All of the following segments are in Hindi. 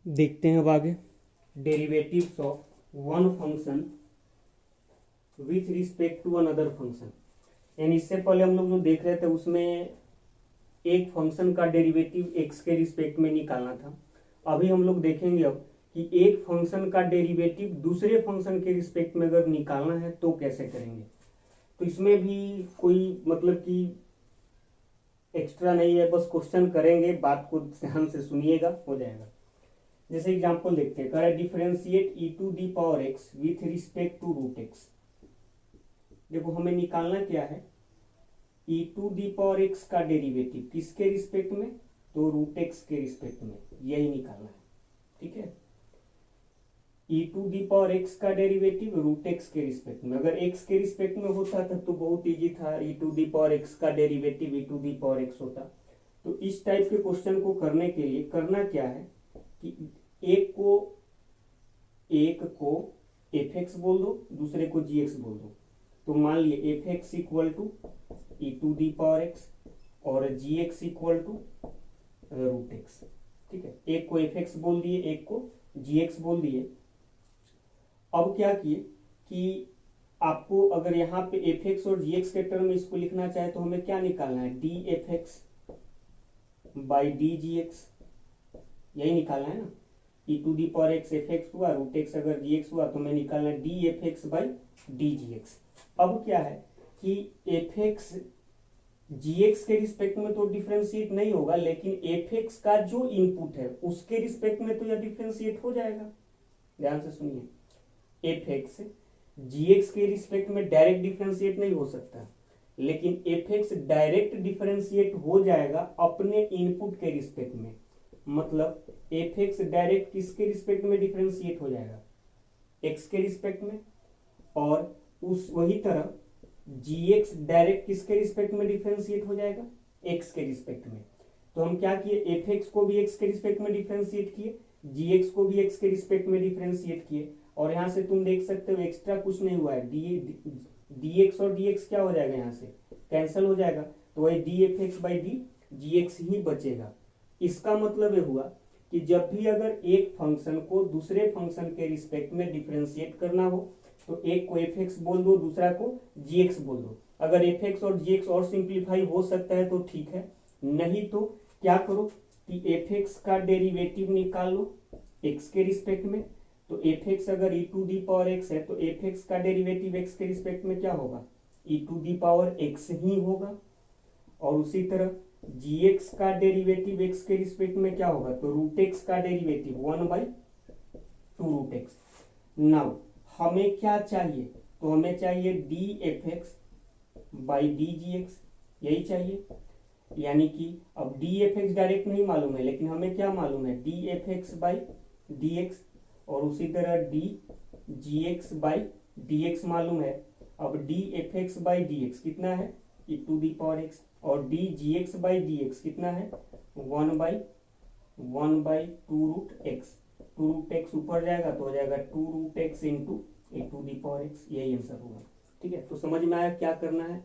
देखते हैं अब आगे derivatives of one function with respect to another function. यानी इससे पहले हम लोग जो देख रहे थे उसमें एक फंक्शन का डेरिवेटिव एक्स के रिस्पेक्ट में निकालना था। अभी हम लोग देखेंगे अब कि एक फंक्शन का डेरिवेटिव दूसरे फंक्शन के रिस्पेक्ट में अगर निकालना है तो कैसे करेंगे। तो इसमें भी कोई मतलब कि एक्स्ट्रा नहीं है, बस क्वेश्चन करेंगे, बात को ध्यान से सुनिएगा, हो जाएगा। जैसे एग्जांपल देखते हैं, करें differentiate e to the power x with respect to root x. देखो हमें निकालना क्या है, e to the power x का डेरिवेटिव किसके रिस्पेक्ट में, तो रूट एक्स के रिस्पेक्ट में, यही निकालना है। ठीक है, e to the power x का डेरिवेटिव रूट एक्स के रिस्पेक्ट में। अगर एक्स के रिस्पेक्ट में होता था तो बहुत इजी था, e to the power x का derivative e to the power x होता। तो इस टाइप के क्वेश्चन को करने के लिए करना क्या है कि एक को एफ एक्स बोल दो, दूसरे को जी एक्स बोल दो। तो मान लिए F x equal to E to the power X और जी x equal to root X. ठीक है, एक को एफ एक्स बोल दिए, एक को जी एक्स बोल दिए। अब क्या किए कि आपको अगर यहाँ पे एफ एक्स और जी एक्स के टर्म में इसको लिखना चाहे तो हमें क्या निकालना है, D F x by D ji X, यही निकालना है ना। E to the power X F X हुआ, रूट एक्स अगर जी एक्स हुआ तो हमें निकालना है D F x by D ji X. अब क्या है कि एफ एक्स जी एक्स के रिस्पेक्ट में तो डिफरेंशिएट नहीं होगा, लेकिन एफ एक्स का जो इनपुट है उसके रिस्पेक्ट में तो यह डिफरेंशिएट हो जाएगा। ध्यान से सुनिए, एफ एक्स जी एक्स के रिस्पेक्ट में डायरेक्ट डिफरेंशिएट नहीं हो सकता, लेकिन एफ एक्स डायरेक्ट डिफरेंशिएट हो जाएगा अपने इनपुट के रिस्पेक्ट में। मतलब एफ एक्स डायरेक्ट किसके रिस्पेक्ट में डिफरेंशिएट हो जाएगा, एक्स के रिस्पेक्ट में। और उस वही तरह जी एक्स डायरेक्ट किसके रिस्पेक्ट में डिफरेंशिएट हो जाएगा, एक्स के रिस्पेक्ट में। तो हम क्या किए, एफ एक्स को भी एक्स के रिस्पेक्ट में डिफरेंशिएट किए, जी एक्स को भी एक्स के रिस्पेक्ट में डिफरेंशिएट किए। और यहां से तुम देख सकते हो एक्स्ट्रा कुछ नहीं हुआ है, डी एक्स और डी एक्स क्या हो जाएगा, यहां से कैंसिल हो जाएगा। तो वही D F x by D ji X ही बचेगा। इसका मतलब ये हुआ कि जब भी अगर एक फंक्शन को दूसरे फंक्शन के रिस्पेक्ट में डिफरेंशिएट करना हो तो एक को एफ एक्स बोल दो, दूसरा को जी एक्स बोल दो। अगर एफ एक्स और जी एक्स और सिंप्लीफाई हो सकता है तो ठीक है, नहीं तो क्या करो कि एफ एक्स का डेरिवेटिव निकाल लो एक्स के रिस्पेक्ट में। तो एफ एक्स अगर ई टू दी पावर एक्स है तो एफ एक्स का डेरिवेटिव एक्स के रिस्पेक्ट में क्या होगा, ई टू दी पावर एक्स ही होगा। और उसी तरह जी एक्स का डेरिवेटिव एक्स के रिस्पेक्ट में क्या होगा, तो रूट एक्स का डेरिवेटिव 1/2 रूट एक्स। नाउ हमें क्या चाहिए, तो हमें चाहिए D F x by D ji X, यही चाहिए। यानी कि अब डी एफ एक्स डायरेक्ट नहीं मालूम है, लेकिन हमें क्या मालूम है, D F x by D X. और उसी तरह D ji x by D x मालूम है। अब D F x by D X कितना है, e to the power X. और D ji x by D X कितना है, 1/2 रूट एक्स। 2 रूट एक्स ऊपर जाएगा तो हो जाएगा 2 root x into e to the power x, यही आंसर होगा। ठीक है, तो समझ में आया क्या करना है,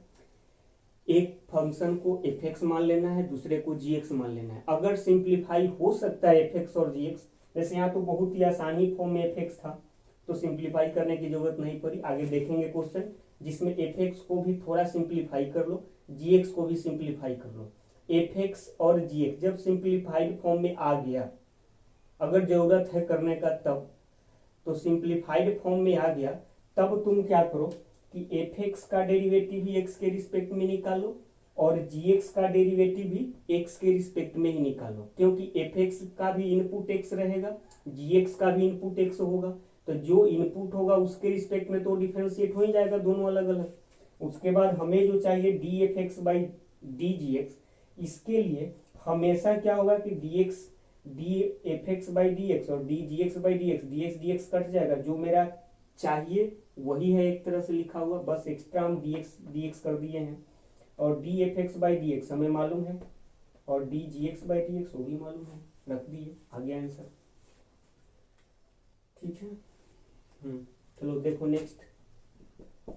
एक फंक्शन को एफ एक्स मान लेना है, दूसरे को जी एक्स मान लेना है। अगर सिंप्लीफाई हो सकता है एफ एक्स और जी एक्स, जैसे यहाँ तो बहुत ही आसानी फॉर्म में एफ एक्स था तो सिंप्लीफाई करने की जरूरत नहीं पड़ी। आगे देखेंगे क्वेश्चन जिसमें एफ एक्स को भी थोड़ा सिंप्लीफाई कर लो, जी एक्स को भी सिंप्लीफाई कर लो। एफ एक्स और जी एक्स जब सिंप्लीफाइड फॉर्म में आ गया, अगर जरूरत है करने का तब, तो सिंप्लीफाइड फॉर्म में आ गया तब तुम क्या करो कि एफ एक्स का डेरिवेटिव भी एक्स के रिस्पेक्ट में निकालो और जी एक्स का डेरिवेटिव भी एक्स के रिस्पेक्ट में ही निकालो, क्योंकि एफ एक्स का भी इनपुट एक्स रहेगा, जी एक्स का भी इनपुट एक्स होगा। तो जो इनपुट होगा उसके रिस्पेक्ट में तो डिफरेंशिएट हो ही जाएगा दोनों अलग अलग। उसके बाद हमें जो चाहिए D F x by D ji X, इसके लिए हमेशा क्या होगा कि D F x by D X और D ji x by D X cut जाएगा, जो मेरा चाहिए वही है एक तरह से लिखा हुआ, बस एक्स्ट्रा हम डी एक्स कर दिए हैं। और D F x by D x हमें मालूम है और D ji x by D x वो भी मालूम है, रख दिए, आ गया आंसर। ठीक है, चलो देखो नेक्स्ट,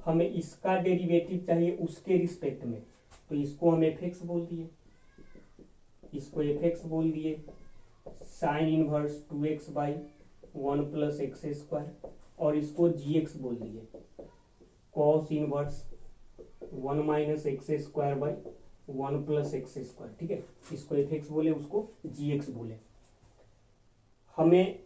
हमें इसका डेरिवेटिव चाहिए उसके रिस्पेक्ट में, तो इसको हम एफ एक्स बोल दिए, इसको एफ एक्स बोल दिए, sine inverse 2x by 1 plus x square, और इसको gx बोल दिए, cos inverse 1 minus x square by 1 plus x square. ठीक है, इसको fx बोले, उसको gx बोले। हमें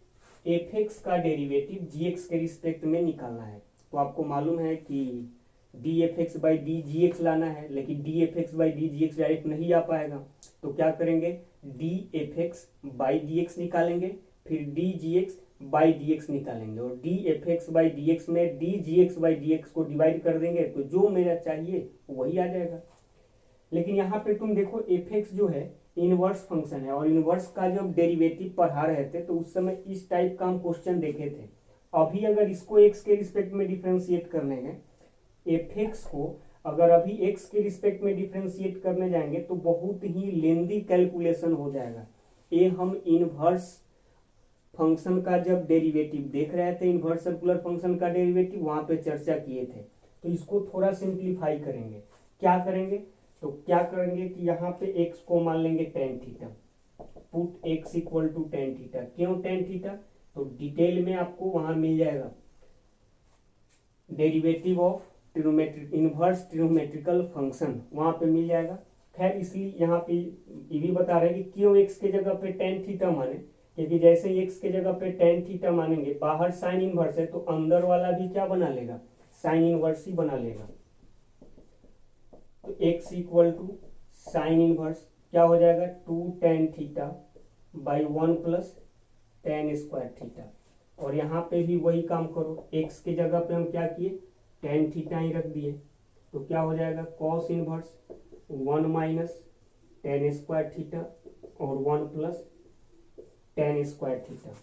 fx का डेरिवेटिव gx के रिस्पेक्ट में निकालना है। तो आपको मालूम है कि dfx बाई dgx लाना है, लेकिन dfx बाई dgx डायरेक्ट नहीं आ पाएगा, तो क्या करेंगे, dfx बाई dx निकालेंगे, फिर dgx बाई dx निकालेंगे, और dfx बाई dx में dgx बाई dx को डिवाइड कर देंगे, तो जो मेरा चाहिए वही आ जाएगा। लेकिन यहाँ पे तुम देखो fx जो है इनवर्स फंक्शन है, और इनवर्स का जब डेरिवेटिव पढ़ा रहे थे तो उस समय इस टाइप का हम क्वेश्चन देखे थे। अभी अगर इसको x के रिस्पेक्ट में डिफ्रेंशिएट करने हैं, fx को अगर अभी x के रिस्पेक्ट में डिफ्रेंशिएट करने जाएंगे तो बहुत ही लेंदी कैलकुलेशन हो जाएगा। ये हम इनवर्स फंक्शन का जब डेरिवेटिव देख रहे थे, इनवर्स सर्कुलर फंक्शन का डेरिवेटिव, वहां पे चर्चा किए थे। तो इसको थोड़ा सिंप्लीफाई करेंगे। क्या करेंगे, तो क्या करेंगे कि यहाँ पे x को मान लेंगे tan theta, put x equal to tan theta. क्यों टेन थीटा, तो डिटेल में आपको वहां मिल जाएगा derivative of trigonometric inverse trigonometrical function, वहां पे मिल जाएगा। खैर, इसलिए यहाँ पे ये भी बता रहे हैं कि क्यों x के जगह पे टेन थीटा माने, क्योंकि जैसे ही x के जगह पे टेन थीटा मानेंगे, बाहर साइन इनवर्स है तो अंदर वाला भी क्या बना लेगा, साइन इनवर्स ही बना लेगा। तो x equal to sine inverse क्या हो जाएगा, 2 tan theta by 1 plus tan square theta. और यहाँ पे भी वही काम करो, x की जगह पे हम क्या किए, टेन थीटा ही रख दिए, तो क्या हो जाएगा, cos inverse 1 minus ten square theta और 1 प्लस टेन स्क्वायर थीटा,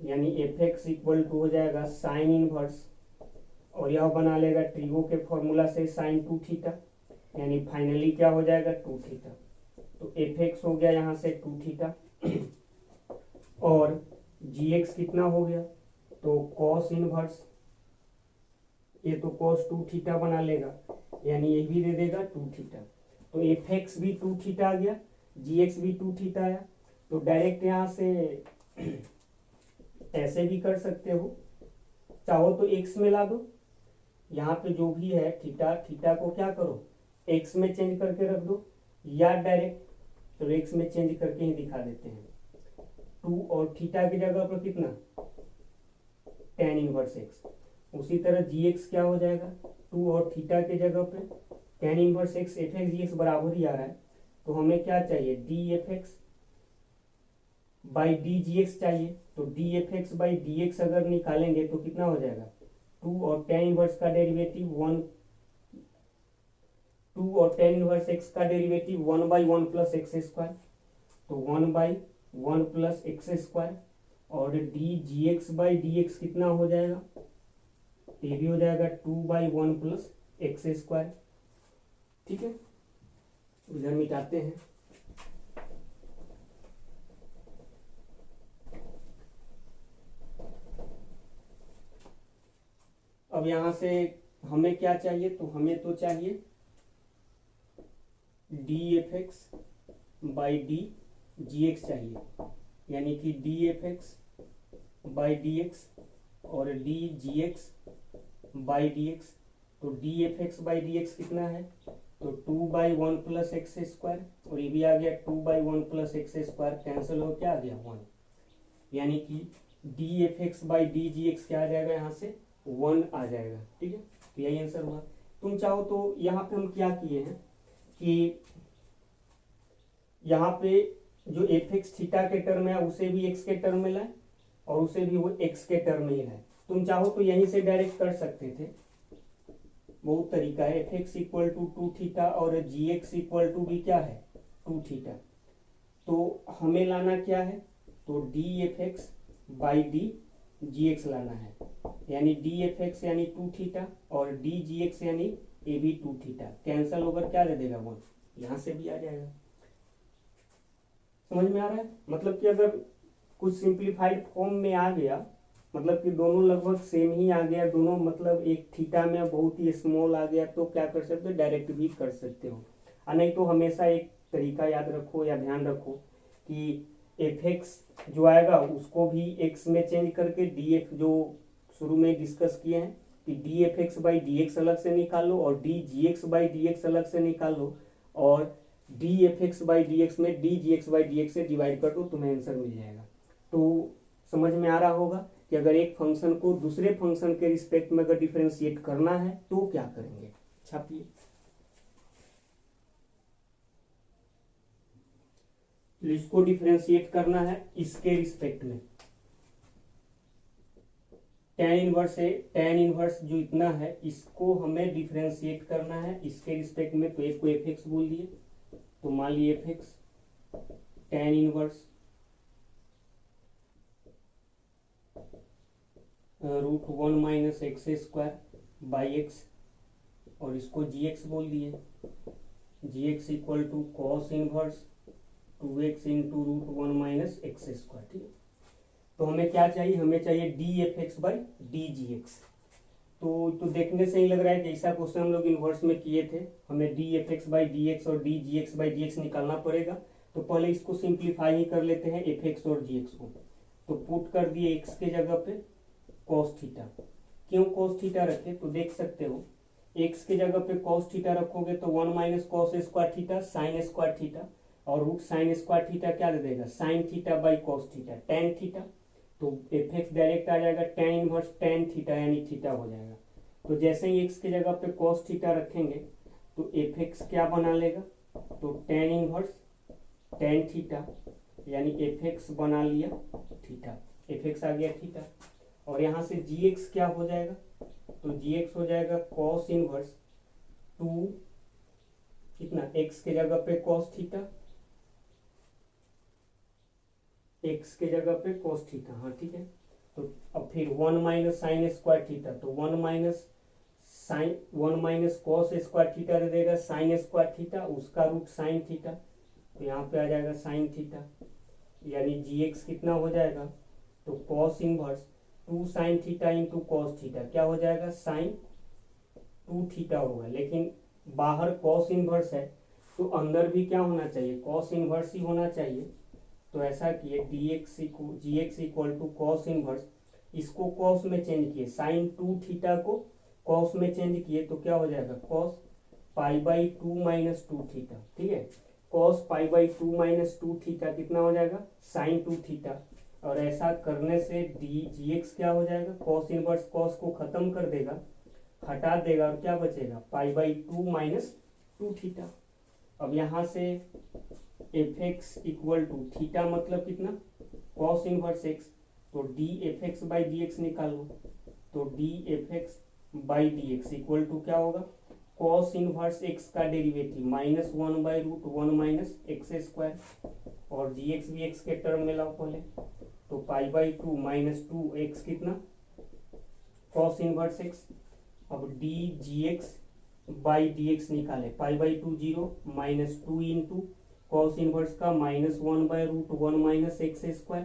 यानी fx इक्वल टू हो जाएगा साइन इनवर्स, और यह बना लेगा ट्रिगो के फॉर्मूला से साइन 2 थीटा, यानी फाइनली क्या हो जाएगा 2 थीटा। तो fx हो गया यहाँ से 2 थीटा, और gx कितना हो गया, तो cos इनवर्स, ये तो cos 2 थीटा बना लेगा, यानी ये भी दे देगा 2 थीटा। तो fx भी 2 थीटा आ गया, gx भी 2 थीटा आया। तो डायरेक्ट यहाँ से ऐसे भी कर सकते हो, चाहो तो x में ला दो, यहाँ पे जो भी है थीटा, थीटा को क्या करो, x में चेंज करके रख दो, या डायरेक्ट तो x में चेंज करके ही दिखा देते हैं। 2 और थीटा की जगह पर कितना, टेन इनवर्स x। उसी तरह gx क्या हो जाएगा, 2 और थीटा के जगह पे tan inverse x, fx gx बराबर ही आ रहा है, तो हमें क्या चाहिए, dfx बाई dgx चाहिए। तो dfx बाई dx अगर निकालेंगे तो कितना हो जाएगा, 2 और टेन इनवर्स का डेरिवेटिव 1, 2 और टेन इनवर्स x का derivative 1 by 1 plus x square, तो 1 बाई 1 प्लस एक्स स्क्वायर, और dgx बाई dx कितना हो जाएगा, ये भी हो जाएगा 2 बाई 1 प्लस एक्स स्क्वायर। ठीक है, इधर मिटाते हैं। अब यहां से हमें क्या चाहिए, तो हमें तो चाहिए dfx बाई dgx चाहिए, यानी कि dfx बाई dx और dgx बाई dx। तो dfx बाई dx कितना है, तो 2 बाई 1 प्लस एक्स स्क्वायर, और ये भी आ गया 2 by 1 plus x square, cancel हो क्या आ गया 1, यानी कि dfx बाई dgx क्या आ जाएगा, यहाँ से 1 आ जाएगा। ठीक है, तो यही आंसर हुआ। तुम चाहो तो यहाँ पे हम क्या किए हैं कि यहाँ पे जो fx थीटा के टर्म है उसे भी x के टर्म में लाए, और उसे भी वो x के टर्म में ही लाए। तुम चाहो तो यहीं से डायरेक्ट कर सकते थे, बहुत तरीका है। fx इक्वल टू 2 थीटा और gx इक्वल टू भी क्या है 2 थीटा। तो हमें लाना क्या है, तो dfx बाई dgx लाना है, यानी dfx यानी 2 थीटा और dgx यानी ये भी 2 थीटा, कैंसल ओवर क्या दे देगा 1, यहाँ से भी आ जाएगा। समझ में आ रहा है, मतलब कि अगर कुछ सिंप्लीफाइड फॉर्म में आ गया, मतलब कि दोनों लगभग सेम ही आ गया, दोनों मतलब एक थीटा में बहुत ही स्मॉल आ गया, तो क्या कर सकते हो, डायरेक्ट भी कर सकते हो। और नहीं तो हमेशा एक तरीका याद रखो या ध्यान रखो कि एफ एक्स जो आएगा उसको भी एक्स में चेंज करके डी एफ जो शुरू में डिस्कस किए हैं कि D F x by D X अलग से निकाल लो और D ji x by D X अलग से निकाल लो और D F x by D X में D ji x by D X से डिवाइड कर दो, तुम्हें आंसर मिल जाएगा। तो समझ में आ रहा होगा कि अगर एक फंक्शन को दूसरे फंक्शन के रिस्पेक्ट में अगर डिफरेंशिएट करना है तो क्या करेंगे। छापिए, इसको डिफरेंशिएट करना है इसके रिस्पेक्ट में। tan इनवर्स है, tan इनवर्स जो इतना है इसको हमें डिफरेंशिएट करना है इसके रिस्पेक्ट में, तो एक को एफ एक्स बोल दिए, तो मान लिए F x tan inverse √1 - x² और इसको gx बोल दिए, gx equal to cos inverse 2x into √1 - x²। ठीक है, तो हमें क्या चाहिए, हमें चाहिए D F x by D ji x. तो देखने से ही लग रहा है कि ऐसा क्वेश्चन हम लोग इनवर्स में किए थे, हमें D F x by D X और D ji x by D X निकालना पड़ेगा। तो पहले इसको सिंप्लीफाई ही कर लेते हैं एफ एक्स और जी एक्स को। तो पुट कर दिए एक्स के जगह पे कॉस थीटा। क्यों कॉस थीटा रखे, तो देख सकते हो एक्स के जगह पे कॉस थीटा रखोगे तो 1 - cos square theta sine square theta और रूट साइन स्क्वायर थीटा क्या दे देगा, sine theta by cos theta tan theta. तो एफ एक्स डायरेक्ट आ जाएगा टेन इनवर्स टेन थीटा यानी थीटा हो जाएगा। तो जैसे ही एक्स की जगह पे कॉस थीटा रखेंगे तो एफ एक्स क्या बना लेगा, तो टेन इनवर्स टेन थीटा यानी एफ एक्स बना लिया थीटा, एफ एक्स आ गया थीटा। और यहाँ से जी एक्स क्या हो जाएगा, तो जी एक्स हो जाएगा कॉस इनवर्स 2 कितना एक्स के जगह पे कॉस थीटा, एक्स के जगह पे कॉस थीटा, हाँ ठीक है। तो अब फिर 1 - साइन स्क्वायर थीटा, तो 1 - कॉस स्क्वायर थीटा दे देगा साइन स्क्वायर थीटा, उसका रूट साइन थीटा, तो यहाँ पे आ जाएगा साइन थीटा यानी जी एक्स कितना हो जाएगा, तो cos inverse 2 sine theta into cos theta क्या हो जाएगा, साइन 2 थीटा होगा। लेकिन बाहर कॉस इनवर्स है तो अंदर भी क्या होना चाहिए, कॉस इनवर्स ही होना चाहिए। तो ऐसा किए d x ji x equal to cos inverse, इसको कॉस में चेंज किए, साइन 2 थीटा को कॉस में चेंज किए तो क्या हो जाएगा, कॉस π/2 - 2 थीटा। ठीक है, कॉस π/2 - 2 थीटा कितना हो जाएगा, साइन 2 थीटा। और ऐसा करने से डी जी एक्स क्या हो जाएगा, कॉस इनवर्स कॉस को खत्म कर देगा, हटा देगा और क्या बचेगा π/2 - 2 थीटा। अब यहाँ से f x equal to theta मतलब कितना, कॉस इनवर्स एक्स, तो d F x by D x निकालो, तो d F x by D x equal to क्या होगा, कॉस इनवर्स एक्स का डेरिवेटिव -1/√1 - x²। और जी एक्स भी एक्स के टर्म में लाओ पहले, तो π/2 - 2x कितना, कॉस इनवर्स एक्स। अब d ji x by D x निकाले, π/2 0 -2 इंटू कॉस इनवर्स का -1/√1 - x²,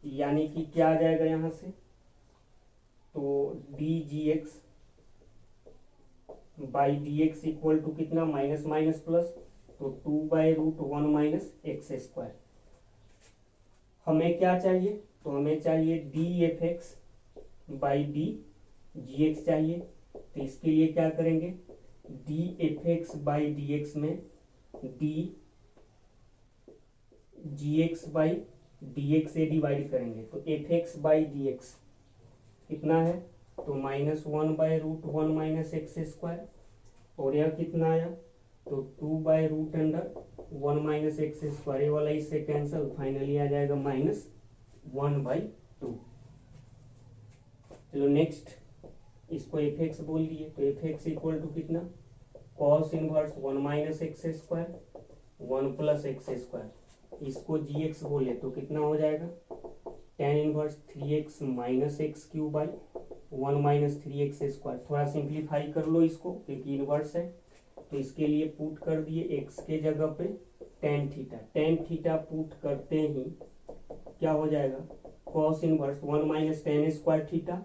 यानी कि क्या आ जाएगा यहाँ से, तो d ji x by D x equal to कितना, माइनस माइनस प्लस, तो 2/√1 - x²। हमें क्या चाहिए, तो हमें चाहिए D F x by D ji X चाहिए। तो इसके लिए क्या करेंगे, D F x by D X में D ji x by D X से डिवाइड करेंगे, तो F x by D X कितना है, तो -1/√1 - x²। और यह कितना आया, तो 2/√1 - x², ये वाला इससे कैंसल, फाइनली आ जाएगा -1/2। चलो नेक्स्ट, इसको एफ एक्स बोल दिए, तो एफ एक्स इक्वल टू कितना, कॉस इनवर्स 1 - x², 1 + x²। इसको जी एक्स बोले तो कितना हो जाएगा, tan inverse 3x - x³ by 1 - 3x²। थोड़ा सिंप्लीफाई कर लो इसको क्योंकि इनवर्स है, तो इसके लिए पुट कर दिए x के जगह पे tan theta. tan theta put करते ही क्या हो जाएगा, cos inverse 1 - tan² theta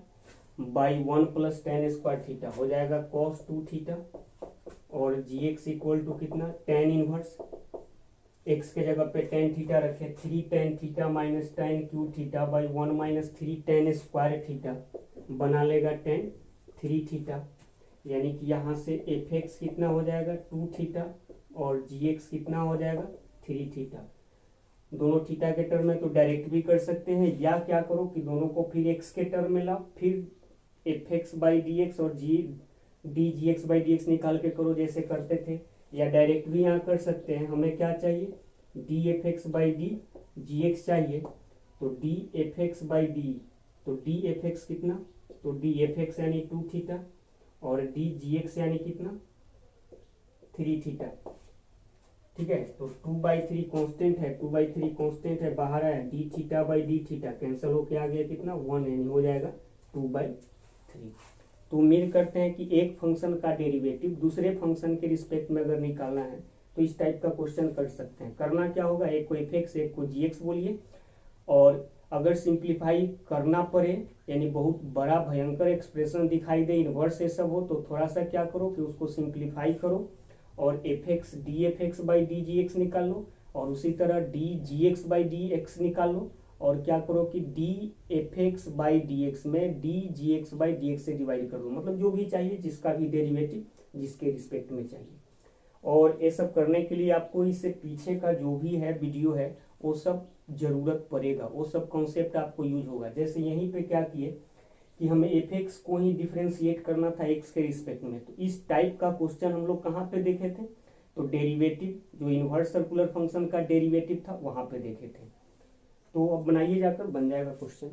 by 1 + tan² theta हो जाएगा cos 2 थीटा। और जी एक्स इक्वल टू कितना, tan इनवर्स एक्स के जगह पे टेन थीटा रखे, 3 tan theta minus ten Q theta by 1 minus 3 ten square theta बना लेगा टेन 3 थीटा, यानी कि यहाँ से एफ एक्स कितना हो जाएगा 2 थीटा और जी एक्स कितना हो जाएगा 3 थीटा। दोनों थीटा के टर्म में तो डायरेक्ट भी कर सकते हैं, या क्या करो कि दोनों को फिर एक्स के टर्म में लाओ, फिर F x by D X और D ji x by D X निकाल के करो जैसे करते थे, या डायरेक्ट भी यहाँ कर सकते हैं। हमें क्या चाहिए D F x by D ji X चाहिए, तो d F x by D, तो डी एफ एक्स कितना, तो डी एफ एक्स यानी 2 थीटा और डी जी एक्स यानी कितना 3 थीटा। ठीक है, तो 2/3 कांस्टेंट है, 2/3 कांस्टेंट है, बाहर आया D theta by D theta cancel होके आ गया कितना 1, यानी हो जाएगा 2/3। तो उम्मीद करते हैं कि एक फंक्शन का डेरिवेटिव दूसरे फंक्शन के रिस्पेक्ट में अगर निकालना है तो इस टाइप का क्वेश्चन कर सकते हैं। करना क्या होगा, एक को एफ एक्स एक को जी एक्स बोलिए, और अगर सिंप्लीफाई करना पड़े यानी बहुत बड़ा भयंकर एक्सप्रेशन दिखाई दे, इन्वर्स ये सब हो, तो थोड़ा सा क्या करो कि उसको सिंप्लीफाई करो और F X D F x by D ji X निकाल लो, और उसी तरह D ji x by D X निकाल लो, और क्या करो कि D F x by D X में D ji x by D X से डिवाइड कर दो, मतलब जो भी चाहिए जिसका भी डेरिवेटिव जिसके रिस्पेक्ट में चाहिए। और ये सब करने के लिए आपको इससे पीछे का जो भी है वीडियो है वो सब जरूरत पड़ेगा, वो सब कॉन्सेप्ट आपको यूज होगा। जैसे यहीं पे क्या किए कि हमें एफ एक्स को ही डिफ्रेंशिएट करना था एक्स के रिस्पेक्ट में, तो इस टाइप का क्वेश्चन हम लोग कहाँ पे देखे थे, तो डेरिवेटिव जो इनवर्स सर्कुलर फंक्शन का डेरिवेटिव था वहां पे देखे थे। तो अब बनाइए जाकर, बन जाएगा क्वेश्चन।